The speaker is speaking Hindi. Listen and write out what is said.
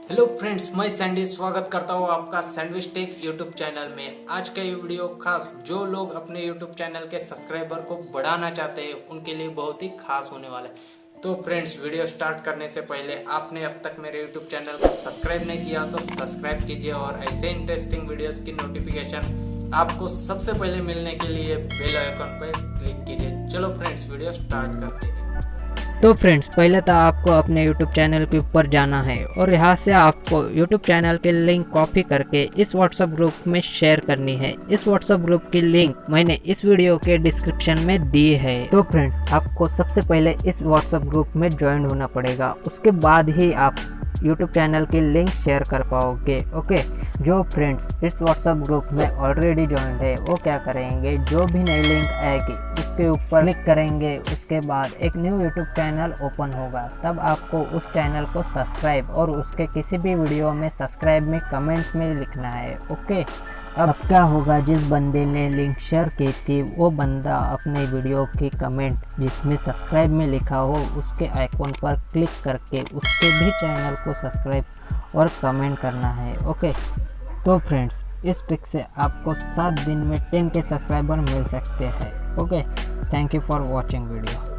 हेलो फ्रेंड्स, मैं सैंडी स्वागत करता हूँ आपका सैंडविच टेक यूट्यूब चैनल में। आज का ये वीडियो खास जो लोग अपने यूट्यूब चैनल के सब्सक्राइबर को बढ़ाना चाहते हैं उनके लिए बहुत ही खास होने वाला है। तो फ्रेंड्स, वीडियो स्टार्ट करने से पहले आपने अब तक मेरे यूट्यूब चैनल को सब्सक्राइब नहीं किया तो सब्सक्राइब कीजिए और ऐसे इंटरेस्टिंग वीडियोस की नोटिफिकेशन आपको सबसे पहले मिलने के लिए बेल आइकन पर क्लिक कीजिए। चलो फ्रेंड्स, वीडियो स्टार्ट करते हैं। तो फ्रेंड्स, पहले तो आपको अपने YouTube चैनल के ऊपर जाना है और यहाँ से आपको YouTube चैनल के लिंक कॉपी करके इस WhatsApp ग्रुप में शेयर करनी है। इस WhatsApp ग्रुप की लिंक मैंने इस वीडियो के डिस्क्रिप्शन में दी है। तो फ्रेंड्स, आपको सबसे पहले इस WhatsApp ग्रुप में ज्वाइन होना पड़ेगा, उसके बाद ही आप YouTube चैनल की लिंक शेयर कर पाओगे। ओके, जो फ्रेंड्स इस WhatsApp ग्रुप में ऑलरेडी ज्वाइंट है वो क्या करेंगे, जो भी नई लिंक आएगी उसके ऊपर क्लिक करेंगे, उसके बाद एक न्यू YouTube चैनल ओपन होगा। तब आपको उस चैनल को सब्सक्राइब और उसके किसी भी वीडियो में सब्सक्राइब में कमेंट्स में लिखना है। ओके, अब क्या होगा, जिस बंदे ने लिंक शेयर की थी वो बंदा अपने वीडियो की कमेंट जिसमें सब्सक्राइब में लिखा हो उसके आइकॉन पर क्लिक करके उसके भी चैनल को सब्सक्राइब और कमेंट करना है। ओके, तो फ्रेंड्स, इस ट्रिक से आपको 7 दिन में 10 के सब्सक्राइबर मिल सकते हैं। Okay, thank you for watching video.